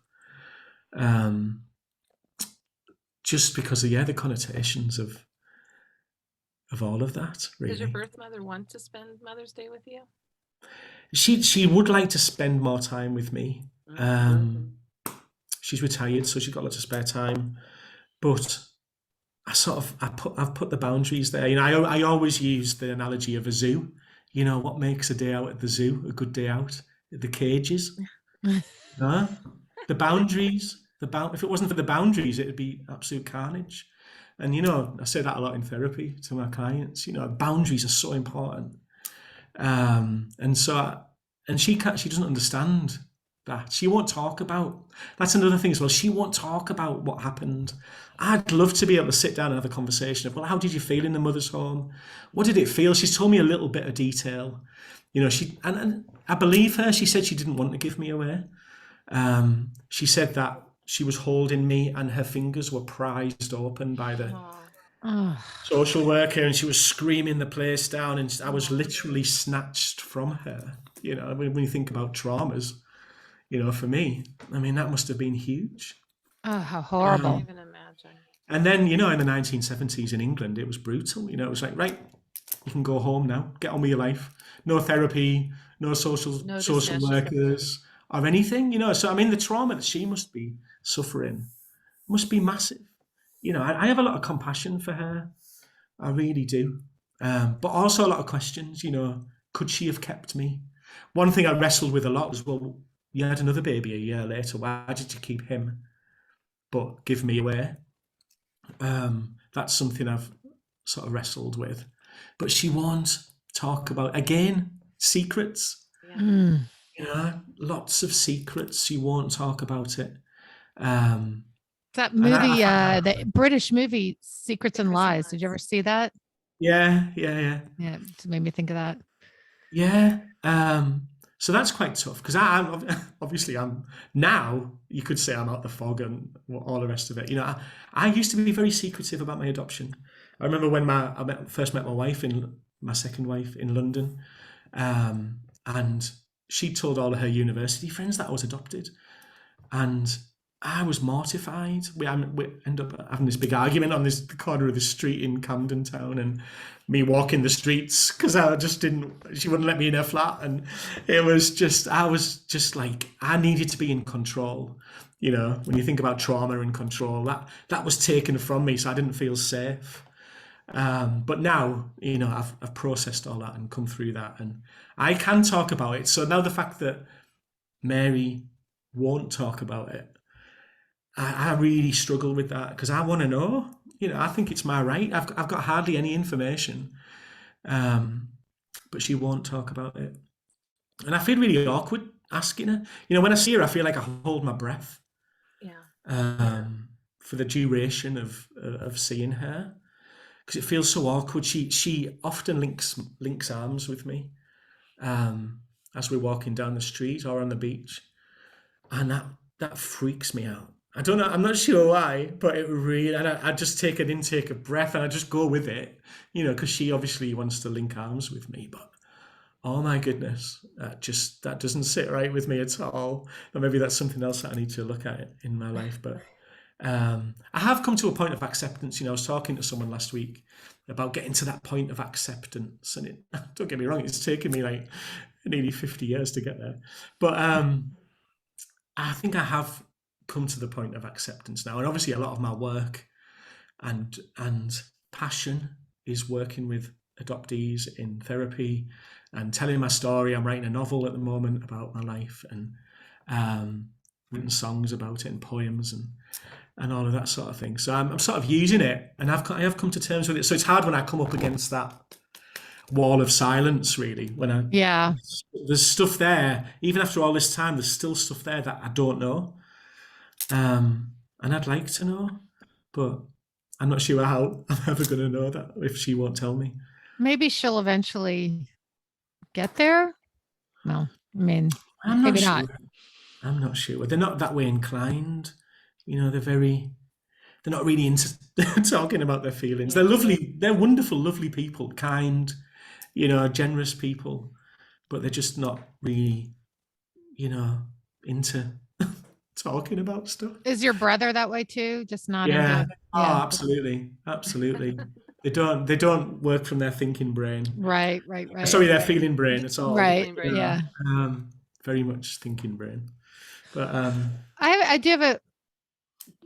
Just because of the connotations of all of that. Really. Does your birth mother want to spend Mother's Day with you? She would like to spend more time with me. She's retired, so she's got lots of spare time. But I've put the boundaries there. I always use the analogy of a zoo. What makes a day out at the zoo a good day out? The cages. The boundaries. If it wasn't for the boundaries, it would be absolute carnage. And I say that a lot in therapy to my clients. Boundaries are so important. And she doesn't understand that. She won't talk about. That's another thing as well. She won't talk about what happened. I'd love to be able to sit down and have a conversation of, well, how did you feel in the mother's home? What did it feel? She's told me a little bit of detail. And I believe her. She said she didn't want to give me away. She said that she was holding me and her fingers were prized open by the social worker, and she was screaming the place down, and I was literally snatched from her. When you think about traumas, for me, that must have been huge. Oh, how horrible. I can't even imagine. And then, in the 1970s in England, it was brutal. It was like, right, you can go home now, get on with your life. No therapy, no social workers or anything, So, the trauma that she must be suffering must be massive. I have a lot of compassion for her. I really do. But also a lot of questions, could she have kept me? One thing I wrestled with a lot was, well, you had another baby a year later. Why did you keep him but give me away? That's something I've sort of wrestled with. But she won't talk about, again, secrets. Lots of secrets. She won't talk about it. That movie, the British movie, Secrets and Lies. Did you ever see that? Yeah. Yeah, it made me think of that. Yeah. So that's quite tough because I'm now, you could say I'm out the fog and all the rest of it. I used to be very secretive about my adoption. I remember when I first met my second wife in London, and she told all of her university friends that I was adopted, and I was mortified. We end up having this big argument on the corner of the street in Camden Town, and me walking the streets because she wouldn't let me in her flat. And I was just like, I needed to be in control. When you think about trauma and control, that was taken from me, so I didn't feel safe. But now, I've processed all that and come through that, and I can talk about it. So now the fact that Mary won't talk about it, I really struggle with that because I want to know. I think it's my right. I've got hardly any information, but she won't talk about it, and I feel really awkward asking her. When I see her, I feel like I hold my breath. For the duration of seeing her, because it feels so awkward. She often links arms with me as we're walking down the street or on the beach, and that freaks me out. I don't know. I'm not sure why, but it really. And I just take an intake of breath and I just go with it, because she obviously wants to link arms with me. But oh my goodness, that doesn't sit right with me at all. Or maybe that's something else that I need to look at in my life. But I have come to a point of acceptance. I was talking to someone last week about getting to that point of acceptance, and don't get me wrong, it's taken me like nearly 50 years to get there. But I think I have come to the point of acceptance now, and obviously a lot of my work and passion is working with adoptees in therapy and telling my story. I'm writing a novel at the moment about my life, and written songs about it and poems and all of that sort of thing. So I'm sort of using it, and I have come to terms with it. So it's hard when I come up against that wall of silence, really. There's stuff there, even after all this time, there's still stuff there that I don't know. And I'd like to know, but I'm not sure how I'm ever going to know that if she won't tell me. Maybe she'll eventually get there. No, maybe not. I'm not sure. They're not that way inclined. They're not really into talking about their feelings. They're lovely. They're wonderful, lovely people, kind, generous people, but they're just not really, into talking about stuff. Is your brother that way too? Just not Yeah. into. Oh, Yeah. absolutely. They don't work from their thinking brain. Right. Sorry, their feeling brain. It's all Right. brain. Yeah. very much thinking brain. But I do have a.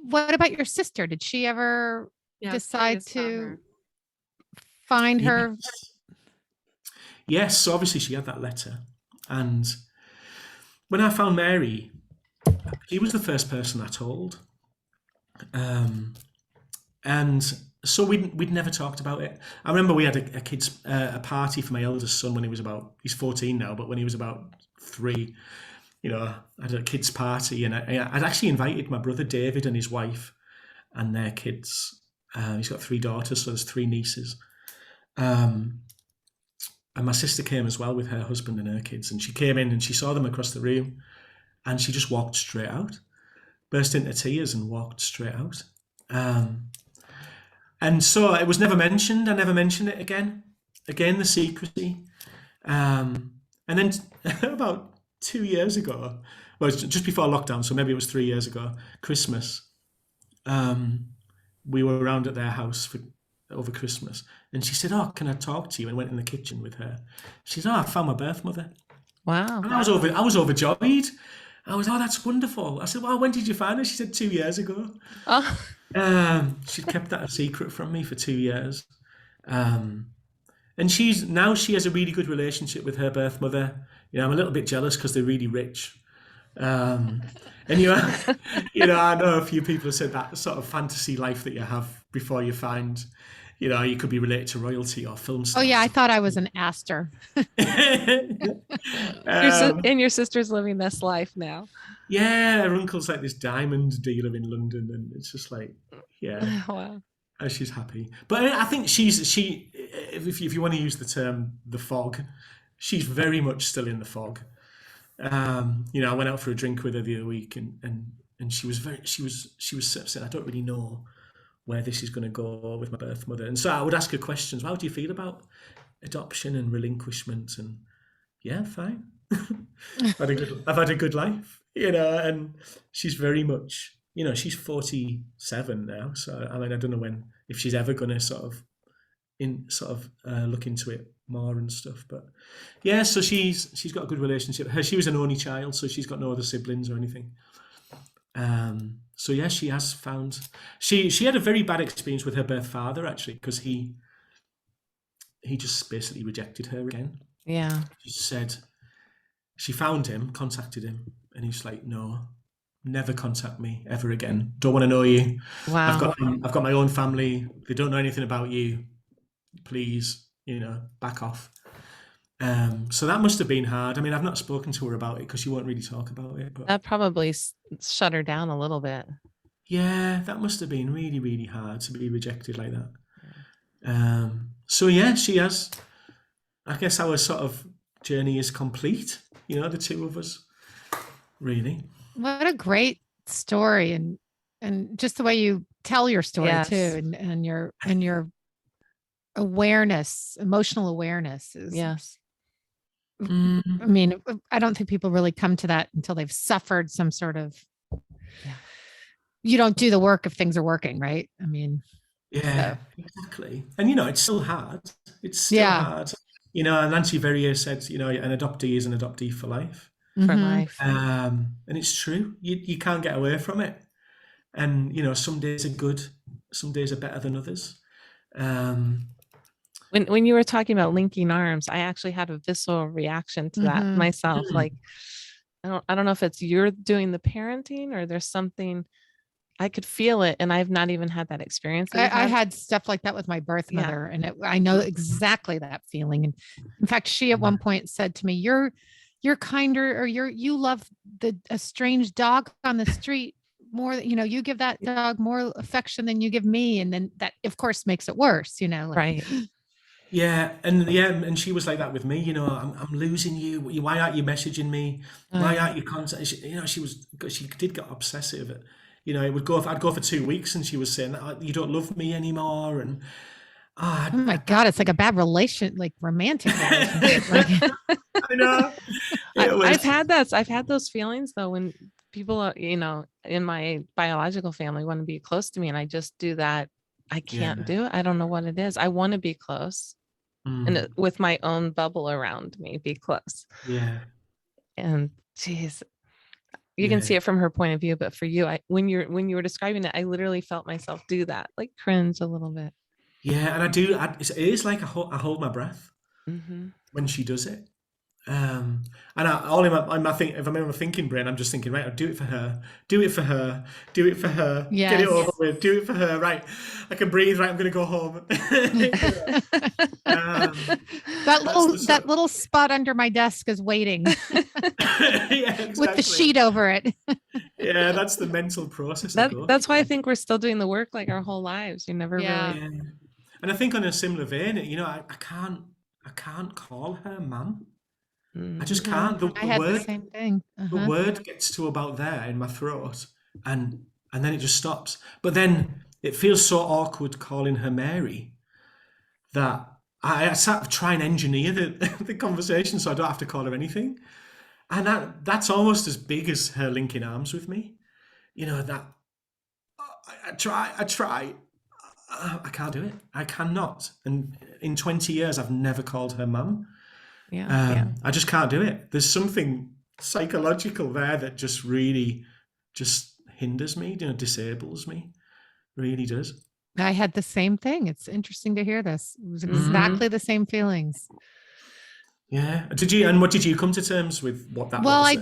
What about your sister? Did she ever decide to find her? Yes. So obviously she had that letter, and when I found Mary, she was the first person I told, and so we'd never talked about it. I remember we had a kids a party for my eldest son when he's 14 now, but when he was about 3, I had a kids party, and I'd actually invited my brother David and his wife and their kids. He's got 3 daughters, so there's 3 nieces. And my sister came as well with her husband and her kids, and she came in and she saw them across the room, and she just walked straight out, burst into tears and walked straight out. And so it was never mentioned. I never mentioned it again. Again, the secrecy. And then about 2 years ago, well, it was just before lockdown, so maybe it was 3 years ago, Christmas, we were around at their house over Christmas, and she said, "Oh, can I talk to you?" And went in the kitchen with her. She said, "Oh, I found my birth mother." Wow. And I was overjoyed. I was, "Oh, that's wonderful." I said, "Well, when did you find her?" She said, 2 years ago. Oh. She'd kept that a secret from me for 2 years. And she has a really good relationship with her birth mother. I'm a little bit jealous because they're really rich. And I know a few people have said that sort of fantasy life that you have before you find, you could be related to royalty or film stars. Oh yeah, I thought I was an Astor. And your sister's living this life now. Yeah, her uncle's like this diamond dealer in London, and it's just like, yeah. Wow. She's happy. But I think if you want to use the term the fog, she's very much still in the fog. I went out for a drink with her the other week, and she was saying, "I don't really know where this is going to go with my birth mother." And so I would ask her questions. How do you feel about adoption and relinquishment? And yeah, fine. I've had a good life, and she's very much, she's 47 now. So I mean, I don't know if she's ever going to look into it more and stuff. But yeah, so she's got a good relationship. She was an only child, so she's got no other siblings or anything. So yeah, she has found she had a very bad experience with her birth father, actually, because he just basically rejected her again. Yeah. She said she found him, contacted him, and he's like, "No, never contact me ever again. Don't want to know you. Wow. I've got my own family. They don't know anything about you. Please, back off." So that must have been hard. I mean, I've not spoken to her about it because she won't really talk about it. But that probably shut her down a little bit. Yeah, that must have been really, really hard to be rejected like that. So yeah, she has. I guess our sort of journey is complete. The 2 of us. Really. What a great story, and just the way you tell your story too, and your awareness, emotional awareness is. Yes. I mean, I don't think people really come to that until they've suffered some sort of. Yeah. You don't do the work if things are working, right? I mean. Yeah, exactly. And it's still hard. It's still hard. Nancy Verrier said, an adoptee is an adoptee for life. For life. And it's true. You can't get away from it. And, some days are good. Some days are better than others. When you were talking about linking arms, I actually had a visceral reaction to that myself. Like, I don't know if it's you're doing the parenting or there's something. I could feel it, and I've not even had that experience. I had stuff like that with my birth mother, and I know exactly that feeling. And in fact, she at one point said to me, "You're kinder, or you love a strange dog on the street more. You give that dog more affection than you give me, and then that, of course, makes it worse. Right." Yeah, and she was like that with me. I'm losing you. Why aren't you messaging me? Why aren't you contacting? She did get obsessive. I'd go for 2 weeks, and she was saying, "You don't love me anymore," and Oh my God, it's like a bad romantic relationship. Like, I know. I've had those feelings though, when people are, in my biological family want to be close to me and I just do that. I can't do it. I don't know what it is. I want to be close and with my own bubble around me, be close. Yeah. And geez, you can see it from her point of view, but for you, when you were describing it, I literally felt myself do that, like cringe a little bit. Yeah, and I do. It is like I hold my breath when she does it. And all in my think, if I'm in my thinking brain, I'm just thinking, right, I'll do it for her, do it for her, do it for her, get it over with, do it for her. Right, I can breathe. Right, I'm going to go home. That little spot under my desk is waiting. Yeah, exactly. With the sheet over it. Yeah, that's the mental process. That's why I think we're still doing the work like our whole lives. You never really. Yeah. And I think on a similar vein, I can't call her mum. I just can't. The same thing. The word gets to about there in my throat, and then it just stops. But then it feels so awkward calling her Mary that I sort of try and engineer the conversation so I don't have to call her anything. And that's almost as big as her linking arms with me. That I try. I can't do it. I cannot. And in 20 years, I've never called her mum. I just can't do it. There's something psychological there that just really just hinders me, disables me. Really does. I had the same thing. It's interesting to hear this. It was exactly the same feelings. Yeah. What did you come to terms with what that was?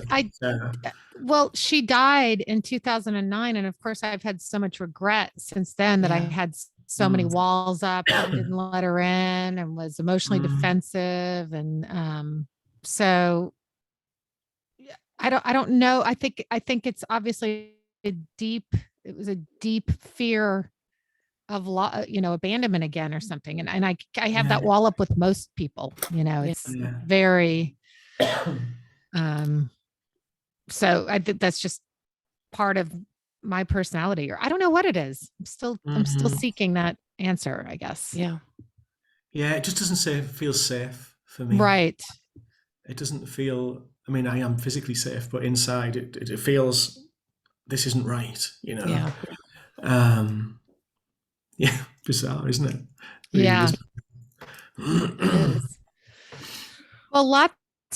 Well, she died in 2009. And of course, I've had so much regret since then that I had so many walls up and didn't let her in and was emotionally defensive. And so I don't know. I think it's obviously it was a deep fear of abandonment again or something. And I have that wall up with most people, it's very, so I think that's just part of my personality, or I don't know what it is. I'm still seeking that answer, I guess. Yeah. Yeah. It just doesn't feel safe for me. Right. It doesn't feel, I mean, I am physically safe, but inside it feels this isn't right, Yeah. Yeah, bizarre, isn't it? It is. Well, lots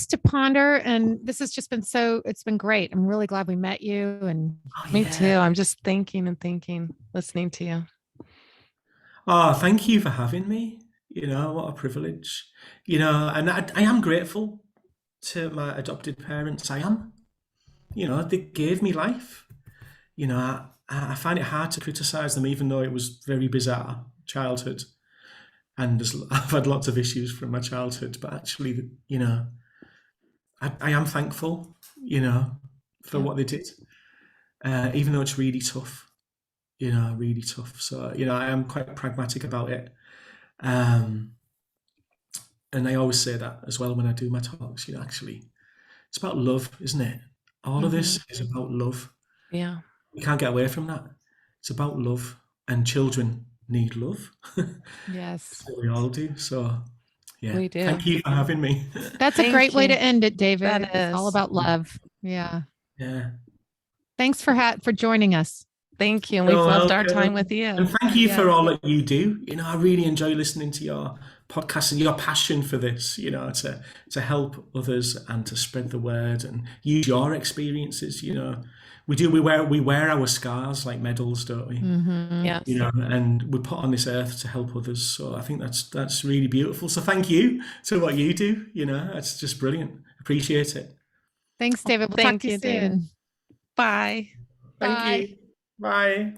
to ponder, and this has just been it's been great. I'm really glad we met you, and me too. I'm just thinking, listening to you. Oh, thank you for having me. What a privilege. And I am grateful to my adopted parents. I am. They gave me life. I find it hard to criticize them, even though it was very bizarre childhood, and I've had lots of issues from my childhood. But actually, I am thankful, for what they did, even though it's really tough, really tough. So I am quite pragmatic about it, and I always say that as well when I do my talks. Actually, it's about love, isn't it? All of this is about love. Yeah. We can't get away from that. It's about love, and children need love. Yes. We all do. So, yeah. We do. Thank you for having me. That's a great way to end it, David. It's all about love. Yeah. Yeah. Thanks for joining us. Thank you. And we've loved our time with you. And thank you for all that you do. I really enjoy listening to your podcast and your passion for this, to help others and to spread the word and use your experiences. We wear our scars like medals, don't we? Yes. And we put on this earth to help others. So I think that's really beautiful. So thank you to what you do. It's just brilliant. Appreciate it. Thanks, David. We'll talk to you soon. David. Bye. Thank you. Bye.